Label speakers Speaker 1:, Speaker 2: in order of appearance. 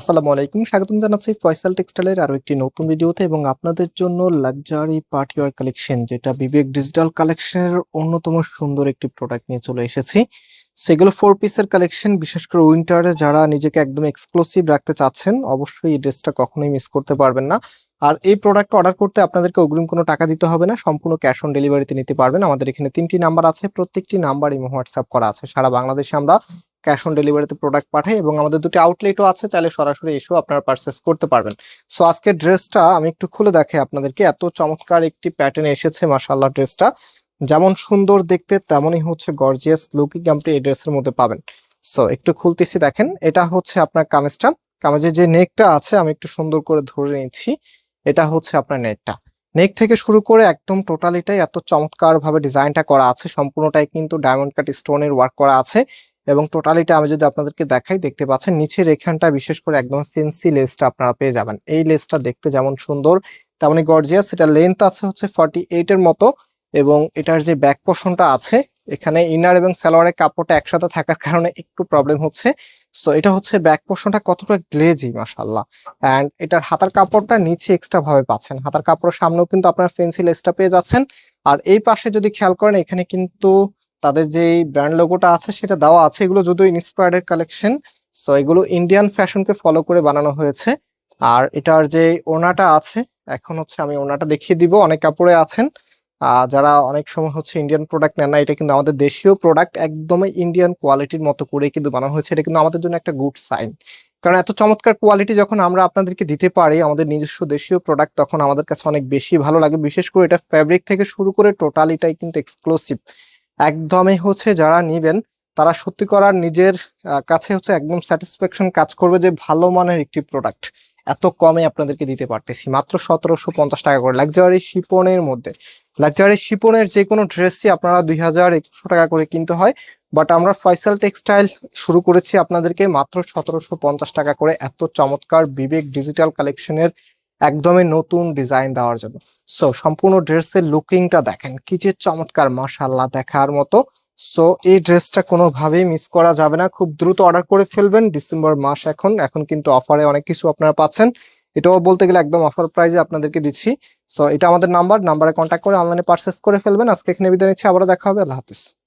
Speaker 1: আসসালামু আলাইকুম, স্বাগতম জানাচ্ছি ফয়সাল টেক্সটাইলের আরো একটি নতুন ভিডিওতে। এবং আপনাদের জন্য লাক্সারি পার্টিওয়ার কালেকশন, যেটা বিবেক ডিজিটাল কালেকশনের অন্যতম সুন্দর একটি প্রোডাক্ট নিয়ে চলে এসেছি। সেগুলো 4 পিসের কালেকশন। বিশেষ করে উইন্টারে যারা নিজেকে একদম এক্সক্লুসিভ রাখতে চাচ্ছেন, অবশ্যই এই ড্রেসটা কখনোই মিস করতে পারবেন না। আর এই প্রোডাক্ট অর্ডার করতে আপনাদেরকে অগ্রিম কোনো টাকা দিতে হবে না, সম্পূর্ণ ক্যাশ অন ডেলিভারিতে নিতে পারবেন। আমাদের এখানে 3টি নাম্বার আছে, প্রত্যেকটি নাম্বার ইমো হোয়াটসঅ্যাপ করা আছে। সারা বাংলাদেশে আমরা ক্যাশ অন ডেলিভারিতে প্রোডাক্ট পাঠাই এবং আমাদের দুটি আউটলেটও আছে, চাইলে সরাসরি এসেও আপনারা পারচেস করতে পারবেন। সো আজকের ড্রেসটা আমি একটু খুলে দেখাই আপনাদেরকে। এত চমৎকার একটি প্যাটার্ন এসেছে, মাশাআল্লাহ। ড্রেসটা যেমন সুন্দর দেখতে, তেমনই হচ্ছে গর্জিয়াস লুকিং আপনি এই ড্রেসের মধ্যে পাবেন। সো একটু খুলতেছি, দেখেন। এটা হচ্ছে আপনার কামিজটা। কামিজের যে নেকটা আছে, আমি একটু সুন্দর করে ধরে নিচ্ছি। এটা হচ্ছে আপনার নেকটা। নেক থেকে শুরু করে একদম টোটালিটাই এত চমৎকার ভাবে ডিজাইনটা করা আছে। সম্পূর্ণটাই কিন্তু ডায়মন্ড কাট স্টোনের ওয়ার্ক করা আছে। এবং টোটালিটা আমি যদি আপনাদেরকে দেখাই, দেখতে পাচ্ছেন নিচের এখানটা বিশেষ করে একদম ফেন্সি লেসটা আপনারা পেয়ে যাবেন। এই লেসটা দেখতে যেমন সুন্দর, তেমনই গর্জিয়াস। এটা লেন্থ আছে হচ্ছে 48 এর মতো। এবং এটার যে ব্যাক পোর্শনটা আছে, এখানে ইনার এবং সালোয়ারের কাপড়টা একসাথে থাকার কারণে একটু প্রবলেম হচ্ছে। সো এটা হচ্ছে ব্যাক পোর্শনটা কতটা গ্লেজি, মাশাআল্লাহ। এন্ড এটার হাতার কাপড়টা নিচে এক্সট্রা ভাবে পাচ্ছেন। হাতার কাপড়ের সামনেও কিন্তু আপনারা ফেন্সি লেসটা পেয়ে যাচ্ছেন। আর এই পাশে যদি খেয়াল করেন, এখানে কিন্তু তাদের যে ব্র্যান্ড লোগোটা আছে সেটা দেওয়া আছে। এগুলো যদিও ইন্সপায়ার্ড কালেকশন, সো এগুলো ইন্ডিয়ান ফ্যাশনকে ফলো করে বানানো হয়েছে। আর এটার যে ওড়নাটা আছে, এখন হচ্ছে আমি ওড়নাটা দেখিয়ে দিব। অনেক কাপড়ে আছেন যারা অনেক সময় হচ্ছে ইন্ডিয়ান প্রোডাক্ট নেন না, এটা কিন্তু আমাদের দেশীয় প্রোডাক্ট, একদমই ইন্ডিয়ান কোয়ালিটির মতো করে কিন্তু বানানো হয়েছে। এটা কিন্তু আমাদের জন্য একটা গুড সাইন, কারণ এত চমৎকার কোয়ালিটি যখন আমরা আপনাদেরকে দিতে পারি, আমাদের নিজস্ব দেশীয় প্রোডাক্ট, তখন আমাদের কাছে অনেক বেশি ভালো লাগে। বিশেষ করে এটা ফ্যাব্রিক থেকে শুরু করে টোটালিটাই কিন্তু এক্সক্লুসিভ। একদমই হচ্ছে যারা নিবেন, তারা সত্যি করার নিজের কাছে হচ্ছে একদম স্যাটিসফ্যাকশন কাজ করবে যে ভালো মানের একটি প্রোডাক্ট এত কমে আপনাদেরকে দিতে পারতেছি, মাত্র 1750 টাকা করে লাক্সারি শিপনের মধ্যে। লাক্সারি শিপনের যে কোনো ড্রেসই আপনারা 2100 টাকা করে কিনতে হয়, বাট আমরা ফয়সাল টেক্সটাইল শুরু করেছি আপনাদেরকে মাত্র 1750 টাকা করে, এত চমৎকার বিবেক ডিজিটাল কালেকশনের একদমই নতুন ডিজাইন দেওয়ার জন্য। সো সম্পূর্ণ ড্রেসের লুকিংটা দেখেন, কি যে চমৎকার, মাশাআল্লাহ, দেখার মতো। সো এই ড্রেসটা কোনোভাবেই মিস করা যাবে না, খুব দ্রুত অর্ডার করে ফেলবেন। ডিসেম্বর মাস এখন এখন কিন্তু অফারে অনেক কিছু আপনারা পাচ্ছেন। এটাও বলতে গেলে একদম অফার প্রাইসে আপনাদেরকে দিচ্ছি। সো এটা আমাদের নাম্বারে কন্ট্যাক্ট করে অনলাইনে পারচেস করে ফেলবেন। আজকে এখানে বিদায় নিচ্ছি, আবারও দেখা হবে। আল্লাহ হাফিজ।